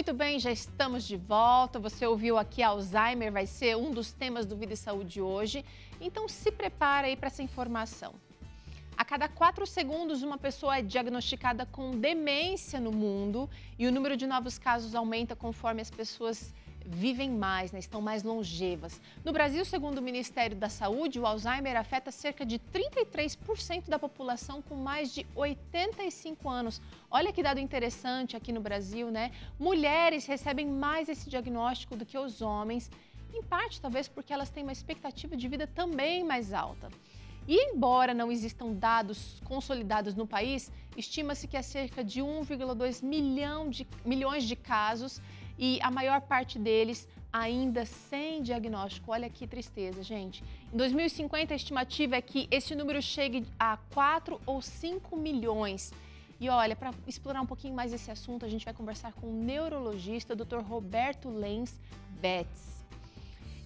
Muito bem, já estamos de volta. Você ouviu aqui, Alzheimer vai ser um dos temas do Vida e Saúde hoje. Então se prepara aí para essa informação. A cada 4 segundos, uma pessoa é diagnosticada com demência no mundo e o número de novos casos aumenta conforme as pessoas vivem mais, né? Estão mais longevas. No Brasil, segundo o Ministério da Saúde, o Alzheimer afeta cerca de 33% da população com mais de 85 anos. Olha que dado interessante aqui no Brasil, né? Mulheres recebem mais esse diagnóstico do que os homens, em parte talvez porque elas têm uma expectativa de vida também mais alta. E embora não existam dados consolidados no país, estima-se que há cerca de 1,2 milhões de casos e a maior parte deles ainda sem diagnóstico. Olha que tristeza, gente. Em 2050, a estimativa é que esse número chegue a 4 ou 5 milhões. E olha, para explorar um pouquinho mais esse assunto, a gente vai conversar com o neurologista, Dr. Roberto Lenz Betts.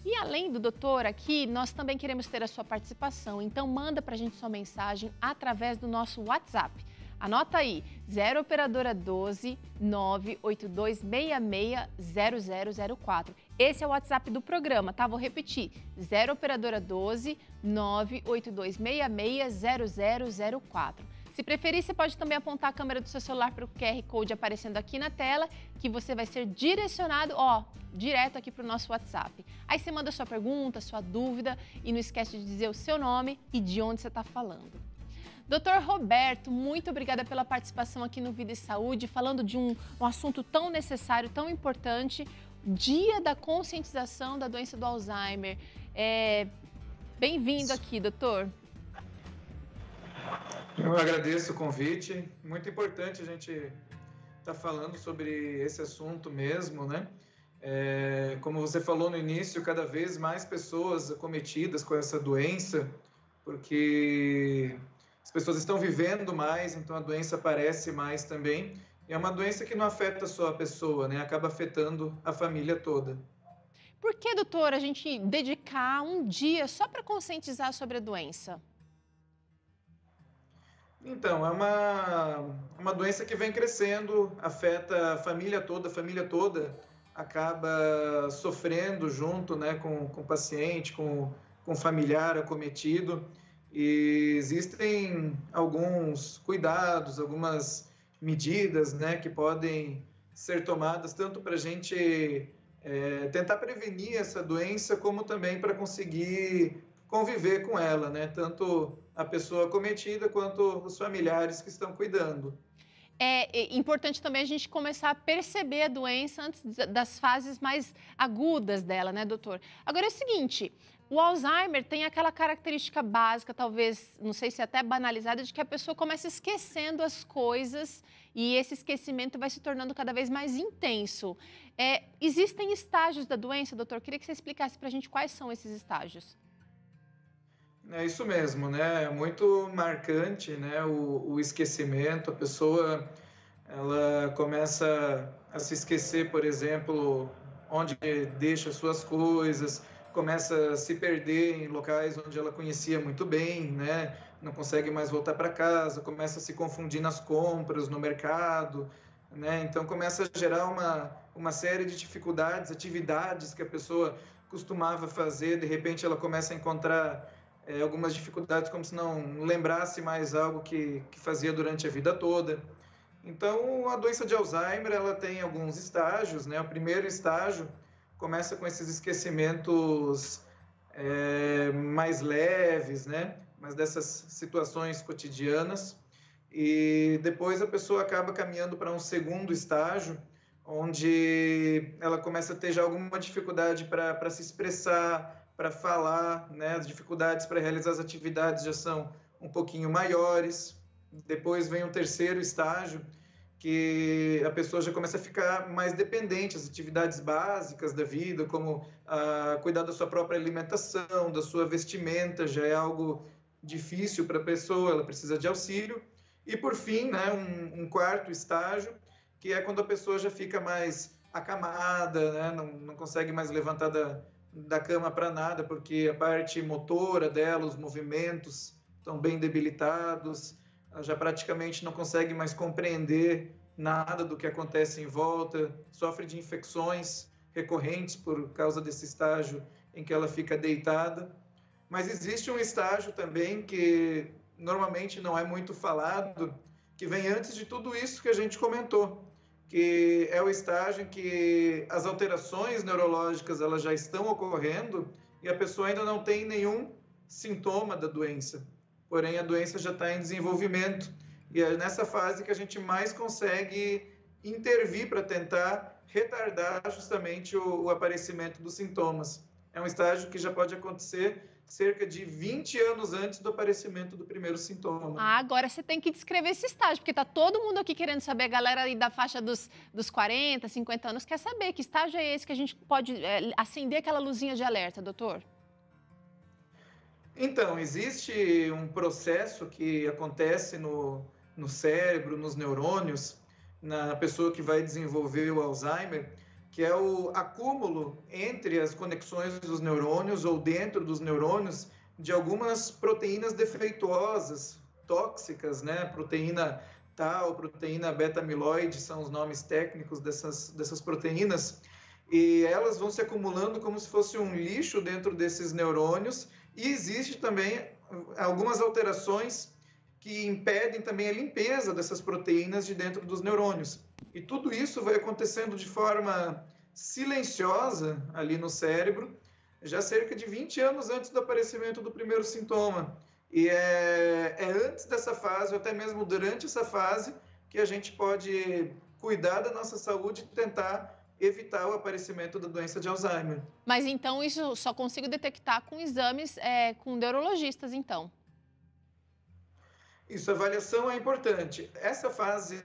E além do doutor aqui, nós também queremos ter a sua participação, então manda para a gente sua mensagem através do nosso WhatsApp. Anota aí, 0 operadora 12 982660004. Esse é o WhatsApp do programa, tá? Vou repetir, 0 operadora 12 982660004. Se preferir, você pode também apontar a câmera do seu celular para o QR Code aparecendo aqui na tela, que você vai ser direcionado, direto aqui para o nosso WhatsApp. Aí você manda sua pergunta, sua dúvida e não esquece de dizer o seu nome e de onde você está falando. Doutor Roberto, muito obrigada pela participação aqui no Vida e Saúde, falando de um assunto tão necessário, tão importante, Dia da Conscientização da Doença do Alzheimer. Bem-vindo aqui, doutor. Eu agradeço o convite. Muito importante a gente estar falando sobre esse assunto mesmo, né? Como você falou no início, cada vez mais pessoas acometidas com essa doença, porque as pessoas estão vivendo mais, então a doença aparece mais também. E é uma doença que não afeta só a pessoa, né? Acaba afetando a família toda. Por que, doutor, a gente dedicar um dia só para conscientizar sobre a doença? Então, é uma doença que vem crescendo, afeta a família toda acaba sofrendo junto, né, com o paciente, com o familiar acometido. E existem alguns cuidados, algumas medidas, né, que podem ser tomadas tanto para a gente tentar prevenir essa doença, como também para conseguir conviver com ela, né? Tanto a pessoa acometida quanto os familiares que estão cuidando. É importante também a gente começar a perceber a doença antes das fases mais agudas dela, né, doutor? Agora é o seguinte, o Alzheimer tem aquela característica básica, talvez, não sei se até banalizada, de que a pessoa começa esquecendo as coisas e esse esquecimento vai se tornando cada vez mais intenso. Existem estágios da doença, doutor? Queria que você explicasse para a gente quais são esses estágios. É isso mesmo, né? É muito marcante, né? O esquecimento, a pessoa ela começa a se esquecer, por exemplo, onde deixa suas coisas, começa a se perder em locais onde ela conhecia muito bem, né? Não consegue mais voltar para casa, começa a se confundir nas compras, no mercado, né? Então começa a gerar uma série de dificuldades, atividades que a pessoa costumava fazer, de repente ela começa a encontrar algumas dificuldades, como se não lembrasse mais algo que fazia durante a vida toda. Então, a doença de Alzheimer, ela tem alguns estágios, né? O primeiro estágio começa com esses esquecimentos mais leves, né? Mas dessas situações cotidianas. E depois a pessoa acaba caminhando para um segundo estágio, onde ela começa a ter já alguma dificuldade para se expressar, para falar, né? As dificuldades para realizar as atividades já são um pouquinho maiores. Depois vem um terceiro estágio, que a pessoa já começa a ficar mais dependente, as atividades básicas da vida, como cuidar da sua própria alimentação, da sua vestimenta, já é algo difícil para a pessoa, ela precisa de auxílio. E, por fim, né, um quarto estágio, que é quando a pessoa já fica mais acamada, né, não consegue mais levantar da cama para nada, porque a parte motora dela, os movimentos estão bem debilitados, ela já praticamente não consegue mais compreender nada do que acontece em volta, sofre de infecções recorrentes por causa desse estágio em que ela fica deitada. Mas existe um estágio também que normalmente não é muito falado, que vem antes de tudo isso que a gente comentou, que é o estágio em que as alterações neurológicas elas já estão ocorrendo e a pessoa ainda não tem nenhum sintoma da doença, porém a doença já está em desenvolvimento. E é nessa fase que a gente mais consegue intervir para tentar retardar justamente o aparecimento dos sintomas. É um estágio que já pode acontecer cerca de 20 anos antes do aparecimento do primeiro sintoma. Ah, agora você tem que descrever esse estágio, porque tá todo mundo aqui querendo saber, a galera aí da faixa dos 40, 50 anos quer saber que estágio é esse que a gente pode acender aquela luzinha de alerta, doutor? Então, existe um processo que acontece no cérebro, nos neurônios, na pessoa que vai desenvolver o Alzheimer, que é o acúmulo entre as conexões dos neurônios ou dentro dos neurônios de algumas proteínas defeituosas, tóxicas, né? Proteína tal, proteína beta-amiloide, são os nomes técnicos dessas proteínas, e elas vão se acumulando como se fosse um lixo dentro desses neurônios, e existe também algumas alterações que impedem também a limpeza dessas proteínas de dentro dos neurônios. E tudo isso vai acontecendo de forma silenciosa ali no cérebro, já cerca de 20 anos antes do aparecimento do primeiro sintoma. E é antes dessa fase, ou até mesmo durante essa fase, que a gente pode cuidar da nossa saúde e tentar evitar o aparecimento da doença de Alzheimer. Mas então isso só consigo detectar com exames com neurologistas, então? Isso, a avaliação é importante. Essa fase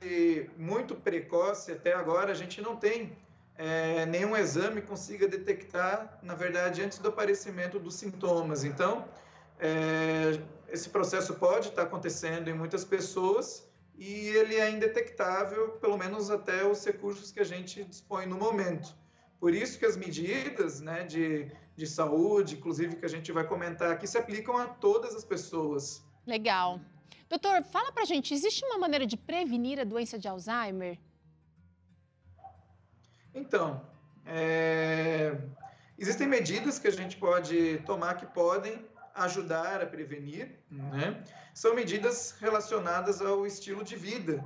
muito precoce, até agora, a gente não tem nenhum exame que consiga detectar, na verdade, antes do aparecimento dos sintomas. Então, esse processo pode estar acontecendo em muitas pessoas e ele é indetectável, pelo menos até os recursos que a gente dispõe no momento. Por isso que as medidas, né, de saúde, inclusive que a gente vai comentar aqui, se aplicam a todas as pessoas. Legal. Doutor, fala pra gente, existe uma maneira de prevenir a doença de Alzheimer? Então, existem medidas que a gente pode tomar que podem ajudar a prevenir, né? São medidas relacionadas ao estilo de vida,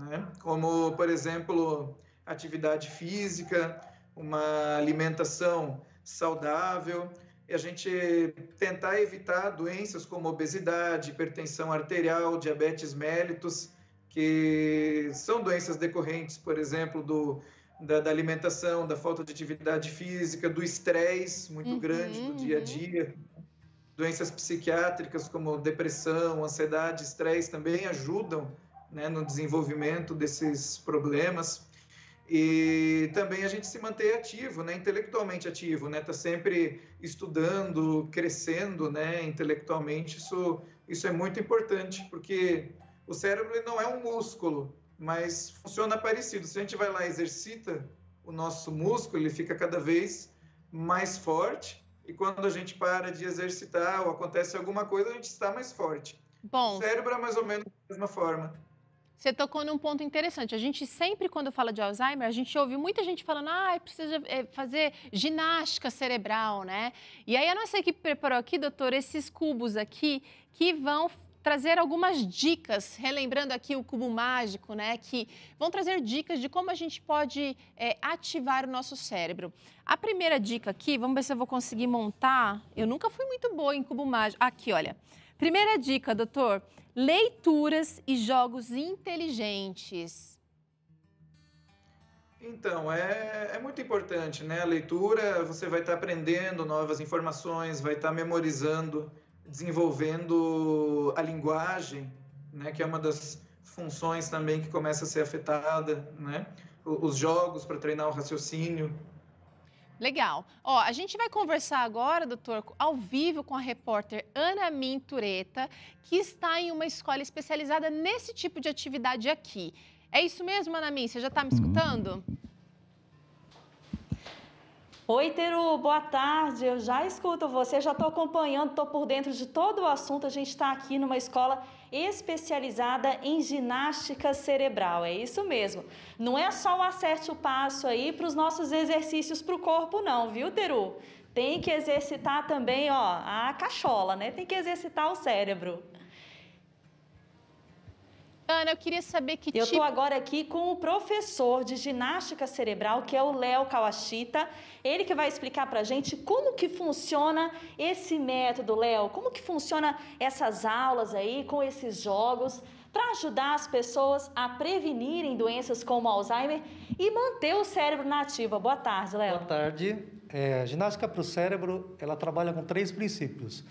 né? Como, por exemplo, atividade física, uma alimentação saudável, e a gente tentar evitar doenças como obesidade, hipertensão arterial, diabetes mellitus, que são doenças decorrentes, por exemplo, da alimentação, da falta de atividade física, do estresse muito grande do dia a dia. Doenças psiquiátricas como depressão, ansiedade, estresse também ajudam, né, no desenvolvimento desses problemas. E também a gente se manter ativo, né, intelectualmente ativo, né, tá sempre estudando, crescendo, né, intelectualmente. Isso é muito importante, porque o cérebro ele não é um músculo, mas funciona parecido. Se a gente vai lá e exercita o nosso músculo, ele fica cada vez mais forte, e quando a gente para de exercitar ou acontece alguma coisa, a gente está mais forte. Bom, o cérebro é mais ou menos da mesma forma. Você tocou num ponto interessante. A gente sempre, quando fala de Alzheimer, a gente ouve muita gente falando, precisa fazer ginástica cerebral, né? E aí a nossa equipe preparou aqui, doutor, esses cubos aqui que vão trazer algumas dicas, relembrando aqui o cubo mágico, né? Que vão trazer dicas de como a gente pode ativar o nosso cérebro. A primeira dica aqui, vamos ver se eu vou conseguir montar. Eu nunca fui muito boa em cubo mágico. Aqui, olha. Primeira dica, doutor. Leituras e jogos inteligentes. Então, é muito importante, né? A leitura, você vai estar aprendendo novas informações, vai estar memorizando, desenvolvendo a linguagem, né? Que é uma das funções também que começa a ser afetada, né? Os jogos para treinar o raciocínio. Legal. Ó, a gente vai conversar agora, doutor, ao vivo com a repórter Ana Mintureta, que está em uma escola especializada nesse tipo de atividade aqui. É isso mesmo, Ana Min? Você já está me escutando? Oi, Teru, boa tarde. Eu já escuto você, já estou acompanhando, estou por dentro de todo o assunto. A gente está aqui numa escola especializada em ginástica cerebral. É isso mesmo. Não é só o acerte o passo aí para os nossos exercícios para o corpo, não, viu, Teru? Tem que exercitar também, ó, a cachola, né? Tem que exercitar o cérebro. Ana, eu queria saber que Eu estou agora aqui com o professor de ginástica cerebral, que é o Léo Kawashita. Ele que vai explicar para a gente como que funciona esse método, Léo. Como que funciona essas aulas aí, com esses jogos, para ajudar as pessoas a prevenirem doenças como Alzheimer e manter o cérebro na ativa. Boa tarde, Léo. Boa tarde. Ginástica para o cérebro, ela trabalha com 3 princípios.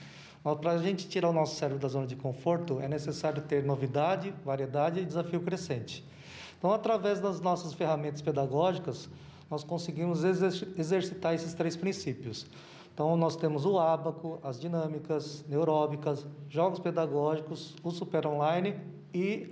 Para a gente tirar o nosso cérebro da zona de conforto, é necessário ter novidade, variedade e desafio crescente. Então, através das nossas ferramentas pedagógicas, nós conseguimos exercitar esses 3 princípios. Então, nós temos o ábaco, as dinâmicas, neuróbicas, jogos pedagógicos, o super online e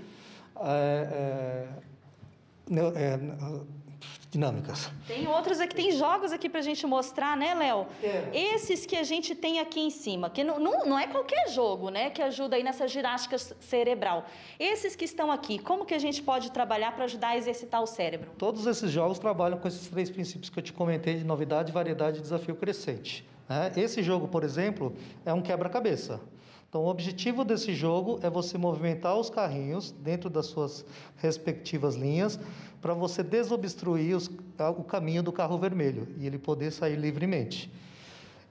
dinâmicas. Tem outros aqui, tem jogos aqui para a gente mostrar, né, Léo? Esses que a gente tem aqui em cima, que não é qualquer jogo, né, que ajuda aí nessa ginástica cerebral. Esses que estão aqui, como que a gente pode trabalhar para ajudar a exercitar o cérebro? Todos esses jogos trabalham com esses 3 princípios que eu te comentei de novidade, variedade e desafio crescente. Esse jogo, por exemplo, é um quebra-cabeça. Então, o objetivo desse jogo é você movimentar os carrinhos dentro das suas respectivas linhas para você desobstruir o caminho do carro vermelho e ele poder sair livremente.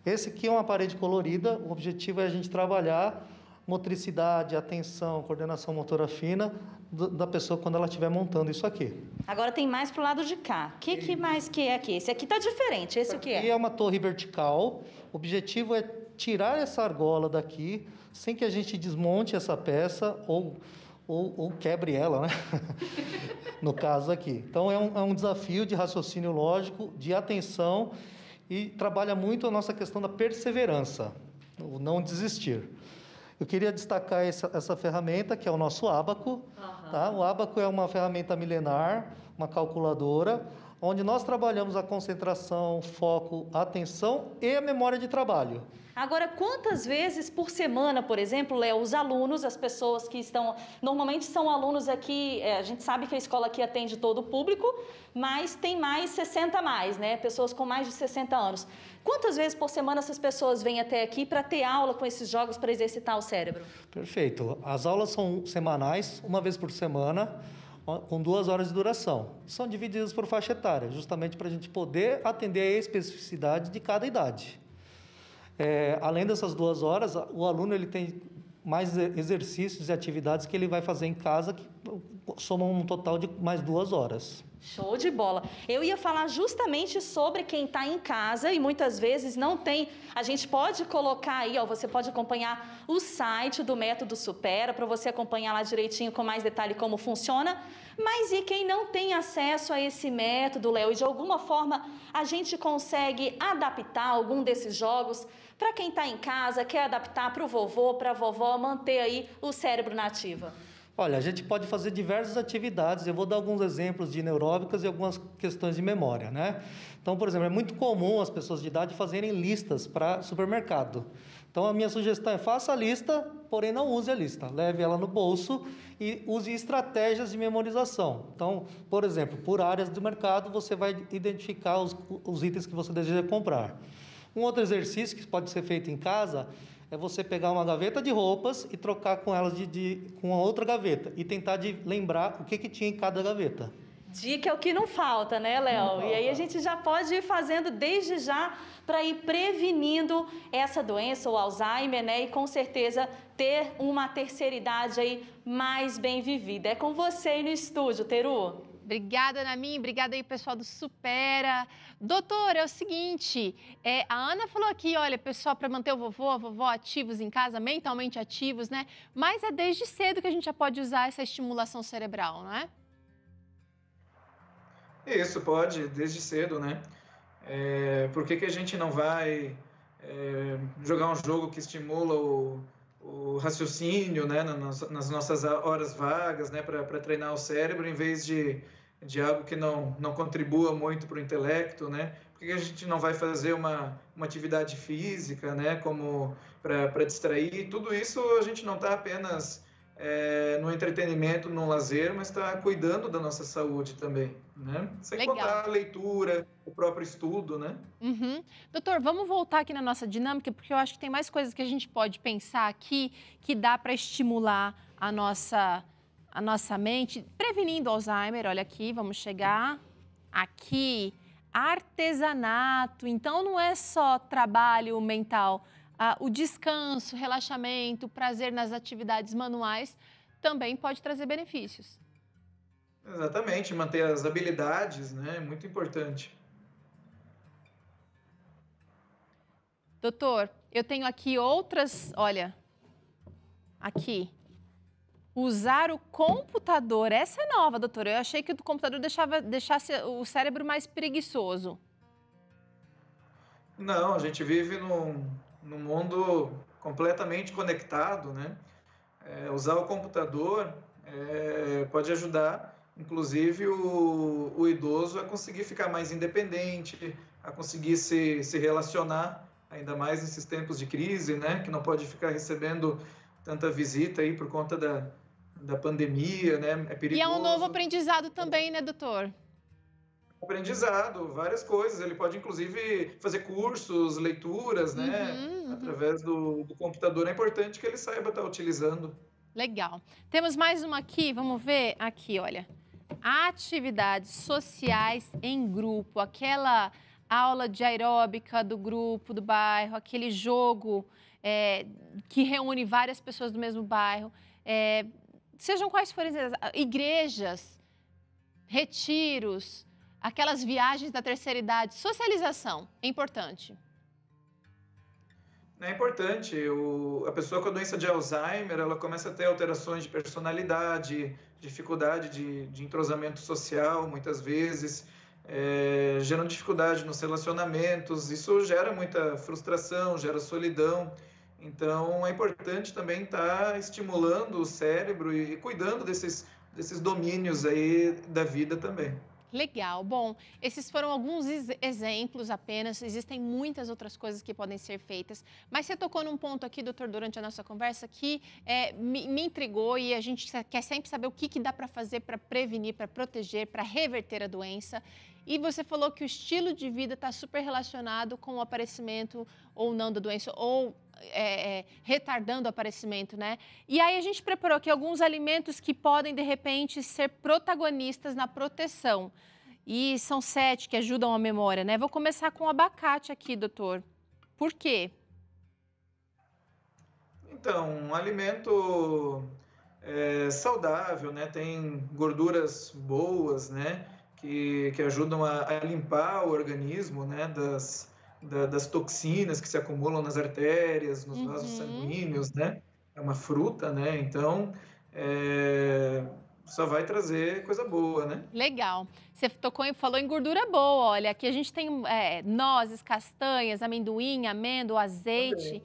Esse aqui é uma parede colorida, o objetivo é a gente trabalhar motricidade, atenção, coordenação motora fina da pessoa quando ela estiver montando isso aqui. Agora tem mais para o lado de cá. O que mais que é aqui? Esse aqui está diferente, esse o que é? Aqui é uma torre vertical, o objetivo é tirar essa argola daqui, sem que a gente desmonte essa peça ou quebre ela, né? No caso aqui. Então, é um desafio de raciocínio lógico, de atenção e trabalha muito a nossa questão da perseverança, o não desistir. Eu queria destacar essa ferramenta, que é o nosso ábaco. Tá? O ábaco é uma ferramenta milenar, uma calculadora, onde nós trabalhamos a concentração, foco, atenção e a memória de trabalho. Agora, quantas vezes por semana, por exemplo, Léo, os alunos, as pessoas que estão... Normalmente são alunos aqui, a gente sabe que a escola aqui atende todo o público, mas tem mais 60 a mais, né? Pessoas com mais de 60 anos. Quantas vezes por semana essas pessoas vêm até aqui para ter aula com esses jogos para exercitar o cérebro? Perfeito. As aulas são semanais, uma vez por semana, com 2 horas de duração. São divididas por faixa etária, justamente para a gente poder atender a especificidade de cada idade. Além dessas 2 horas, o aluno ele tem mais exercícios e atividades que ele vai fazer em casa, que somam um total de mais 2 horas. Show de bola. Eu ia falar justamente sobre quem está em casa e muitas vezes não tem. A gente pode colocar aí, ó, você pode acompanhar o site do Método Supera para você acompanhar lá direitinho com mais detalhe como funciona. Mas e quem não tem acesso a esse método, Léo, e de alguma forma a gente consegue adaptar algum desses jogos para quem está em casa, quer adaptar para o vovô, para a vovó, manter aí o cérebro na ativa? Olha, a gente pode fazer diversas atividades. Eu vou dar alguns exemplos de neuróbicas e algumas questões de memória, né? Então, por exemplo, é muito comum as pessoas de idade fazerem listas para supermercado. Então, a minha sugestão é faça a lista, porém não use a lista. Leve ela no bolso e use estratégias de memorização. Então, por exemplo, por áreas do mercado, você vai identificar os itens que você deseja comprar. Um outro exercício que pode ser feito em casa é você pegar uma gaveta de roupas e trocar com elas com a outra gaveta e tentar lembrar o que tinha em cada gaveta. Dica é o que não falta, né, Léo? E aí a gente já pode ir fazendo desde já para ir prevenindo essa doença, o Alzheimer, né? E com certeza ter uma terceira idade aí mais bem vivida. É com você aí no estúdio, Teru. Obrigada, Namin. Obrigada aí, pessoal do Supera. Doutor, é o seguinte, a Ana falou aqui, olha, pessoal, para manter o vovô, a vovó ativos em casa, mentalmente ativos, né? Mas é desde cedo que a gente já pode usar essa estimulação cerebral, não é? Isso, pode, desde cedo, né? Por que a gente não vai jogar um jogo que estimula o raciocínio, né, nas nossas horas vagas, né, para treinar o cérebro, em vez de de algo que não contribua muito para o intelecto, né? Por que a gente não vai fazer uma atividade física, né? Como para distrair? Tudo isso a gente não está apenas no entretenimento, no lazer, mas está cuidando da nossa saúde também, né? Sem Legal. contar a leitura, o próprio estudo, né? Uhum. Doutor, vamos voltar aqui na nossa dinâmica, porque eu acho que tem mais coisas que a gente pode pensar aqui que dá para estimular a nossa mente, prevenindo Alzheimer. Olha aqui, vamos chegar aqui. Artesanato, então não é só trabalho mental. O descanso, relaxamento, prazer nas atividades manuais também pode trazer benefícios. Exatamente, manter as habilidades, né? É muito importante. Doutor, eu tenho aqui outras, olha, aqui. Usar o computador, essa é nova, doutor. Eu achei que o computador deixasse o cérebro mais preguiçoso. Não, a gente vive num mundo completamente conectado, né? Usar o computador pode ajudar, inclusive, o idoso a conseguir ficar mais independente, a conseguir se relacionar, ainda mais nesses tempos de crise, né? Que não pode ficar recebendo tanta visita aí por conta da pandemia, né? É perigoso. E é um novo aprendizado também, né, doutor? Aprendizado, várias coisas. Ele pode, inclusive, fazer cursos, leituras, né? Através do computador. É importante que ele saiba estar utilizando. Legal. Temos mais uma aqui, vamos ver? Aqui, olha. Atividades sociais em grupo. Aquela aula de aeróbica do grupo, do bairro, aquele jogo que reúne várias pessoas do mesmo bairro. Sejam quais forem as igrejas, retiros, aquelas viagens da terceira idade, socialização, é importante. É importante. A pessoa com a doença de Alzheimer, ela começa a ter alterações de personalidade, dificuldade de entrosamento social, muitas vezes, gerando dificuldade nos relacionamentos. Isso gera muita frustração, gera solidão. Então, é importante também estar estimulando o cérebro e cuidando desses domínios aí da vida também. Legal. Bom, esses foram alguns exemplos apenas, existem muitas outras coisas que podem ser feitas, mas você tocou num ponto aqui, doutor, durante a nossa conversa, que me intrigou e a gente quer sempre saber o que dá para fazer para prevenir, para proteger, para reverter a doença. E você falou que o estilo de vida está super relacionado com o aparecimento ou não da doença, ou retardando o aparecimento, né? E aí a gente preparou aqui alguns alimentos que podem, de repente, ser protagonistas na proteção. E são 7 que ajudam a memória, né? Vou começar com o abacate aqui, doutor. Por quê? Então, um alimento saudável, né? Tem gorduras boas, né? Que ajudam a limpar o organismo, né? Das toxinas que se acumulam nas artérias, nos vasos sanguíneos, né? É uma fruta, né? Então, só vai trazer coisa boa, né? Legal. Você falou em gordura boa, olha, aqui a gente tem nozes, castanhas, amendoim, amêndoa, azeite,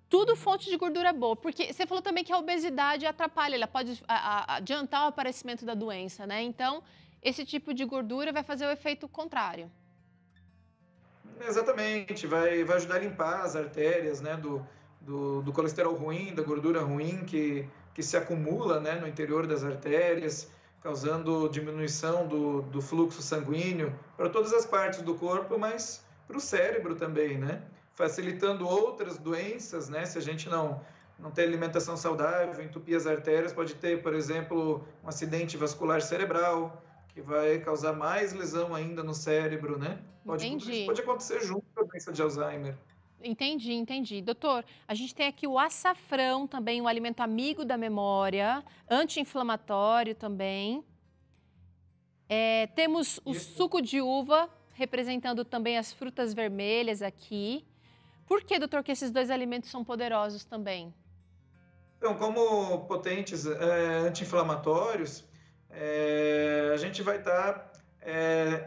tudo fonte de gordura boa, porque você falou também que a obesidade atrapalha, ela pode adiantar o aparecimento da doença, né? Então, esse tipo de gordura vai fazer o efeito contrário. Exatamente, vai ajudar a limpar as artérias, né, do colesterol ruim, da gordura ruim que se acumula, né, no interior das artérias, causando diminuição do fluxo sanguíneo para todas as partes do corpo, mas para o cérebro também, né, facilitando outras doenças, né, se a gente não ter alimentação saudável, entupir as artérias, pode ter, por exemplo, um acidente vascular cerebral, que vai causar mais lesão ainda no cérebro, né? Isso pode acontecer junto com a doença de Alzheimer. Entendi. Doutor, a gente tem aqui o açafrão também, um alimento amigo da memória, anti-inflamatório também. Temos o suco de uva, representando também as frutas vermelhas aqui. Por que, doutor, que esses dois alimentos são poderosos também? Então, como potentes anti-inflamatórios, a gente vai estar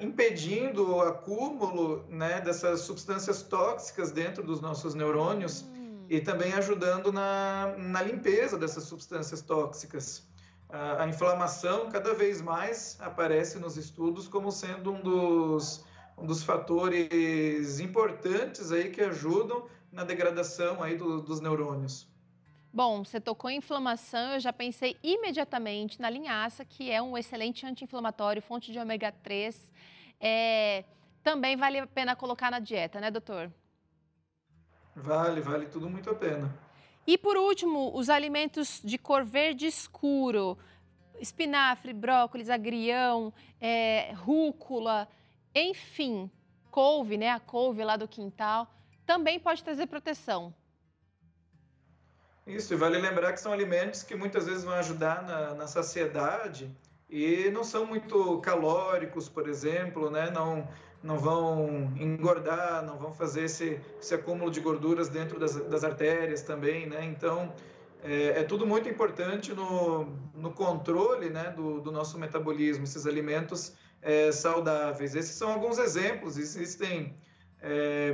impedindo o acúmulo, né, dessas substâncias tóxicas dentro dos nossos neurônios e também ajudando na limpeza dessas substâncias tóxicas. a inflamação cada vez mais aparece nos estudos como sendo um dos fatores importantes aí que ajudam na degradação aí dos neurônios. Bom, você tocou em inflamação, eu já pensei imediatamente na linhaça, que é um excelente anti-inflamatório, fonte de ômega 3. Também vale a pena colocar na dieta, né, doutor? Vale tudo muito a pena. E por último, os alimentos de cor verde escuro, espinafre, brócolis, agrião, rúcula, enfim, couve, né, a couve lá do quintal, também pode trazer proteção. Isso, e vale lembrar que são alimentos que muitas vezes vão ajudar na saciedade e não são muito calóricos, por exemplo, né? Não vão engordar, não vão fazer esse acúmulo de gorduras dentro das artérias também, né? Então, é tudo muito importante no controle, né, do nosso metabolismo, esses alimentos saudáveis. Esses são alguns exemplos, existem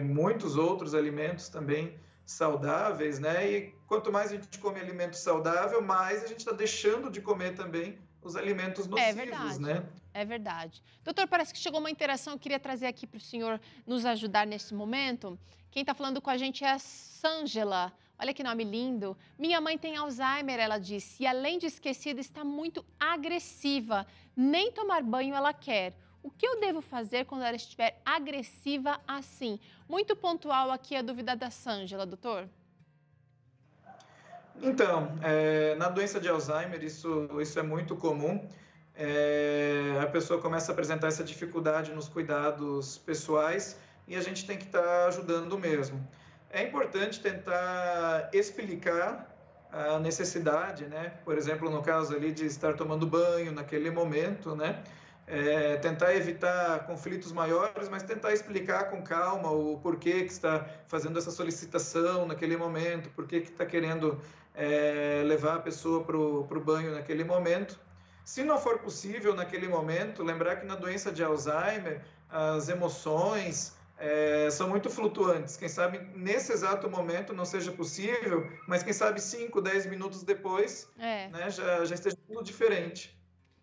muitos outros alimentos também saudáveis, né? E quanto mais a gente come alimento saudável, mais a gente está deixando de comer também os alimentos nocivos, né? É verdade. Doutor, parece que chegou uma interação, eu queria trazer aqui para o senhor nos ajudar nesse momento. Quem está falando com a gente é a Sângela. Olha que nome lindo. Minha mãe tem Alzheimer, ela disse, e além de esquecida, está muito agressiva. Nem tomar banho ela quer. O que eu devo fazer quando ela estiver agressiva assim? Muito pontual aqui a dúvida da Sângela, doutor. Então, na doença de Alzheimer, isso é muito comum. A pessoa começa a apresentar essa dificuldade nos cuidados pessoais e a gente tem que estar ajudando mesmo. É importante tentar explicar a necessidade, né? Por exemplo, no caso ali de estar tomando banho naquele momento, né? Tentar evitar conflitos maiores, mas tentar explicar com calma o porquê que está fazendo essa solicitação naquele momento, porquê que está querendo levar a pessoa para o banho naquele momento. Se não for possível naquele momento, lembrar que na doença de Alzheimer, as emoções são muito flutuantes. Quem sabe nesse exato momento não seja possível, mas quem sabe 5, 10 minutos depois, né, já esteja tudo diferente.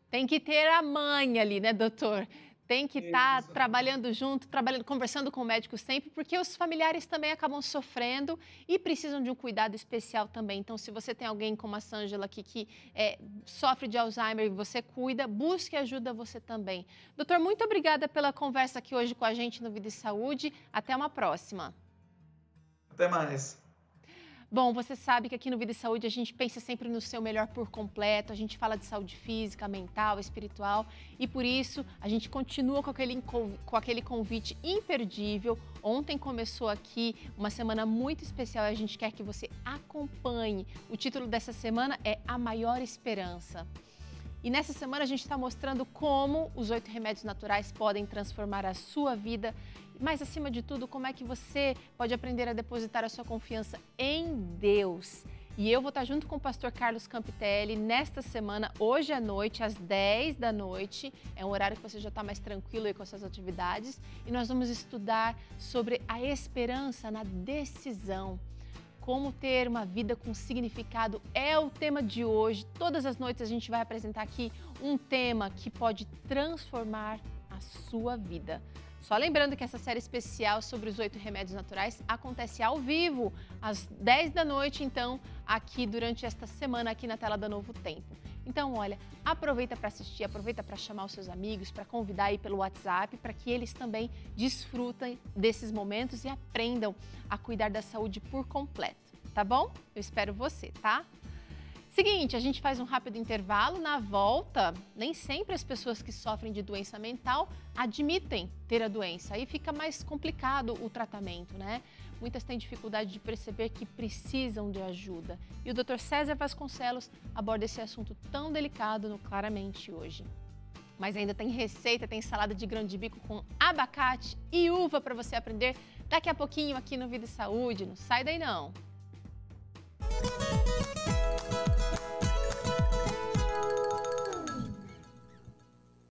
Tem que ter a manha ali, né, doutor? Tem que estar trabalhando junto, conversando com o médico sempre, porque os familiares também acabam sofrendo e precisam de um cuidado especial também. Então, se você tem alguém como a Sângela aqui que sofre de Alzheimer e você cuida, busque ajuda você também. Doutor, muito obrigada pela conversa aqui hoje com a gente no Vida e Saúde. Até uma próxima. Até mais. Bom, você sabe que aqui no Vida e Saúde a gente pensa sempre no seu melhor por completo, a gente fala de saúde física, mental, espiritual e por isso a gente continua com aquele convite imperdível. Ontem começou aqui uma semana muito especial e a gente quer que você acompanhe. O título dessa semana é A Maior Esperança. E nessa semana a gente está mostrando como os 8 remédios naturais podem transformar a sua vida, mas acima de tudo, como é que você pode aprender a depositar a sua confiança em Deus. E eu vou estar junto com o pastor Carlos Campitelli nesta semana, hoje à noite, às 10 da noite. É um horário que você já está mais tranquilo aí com as suas atividades. E nós vamos estudar sobre a esperança na decisão. Como ter uma vida com significado é o tema de hoje. Todas as noites a gente vai apresentar aqui um tema que pode transformar a sua vida. Só lembrando que essa série especial sobre os 8 remédios naturais acontece ao vivo, às 10 da noite, então, aqui durante esta semana, aqui na tela da Novo Tempo. Então, olha, aproveita para assistir, aproveita para chamar os seus amigos, para convidar aí pelo WhatsApp, para que eles também desfrutem desses momentos e aprendam a cuidar da saúde por completo, tá bom? Eu espero você, tá? Seguinte, a gente faz um rápido intervalo. Na volta, nem sempre as pessoas que sofrem de doença mental admitem ter a doença. Aí fica mais complicado o tratamento, né? Muitas têm dificuldade de perceber que precisam de ajuda. E o Dr. César Vasconcelos aborda esse assunto tão delicado no Claramente hoje. Mas ainda tem receita, tem salada de grão de bico com abacate e uva para você aprender daqui a pouquinho aqui no Vida e Saúde. Não sai daí não!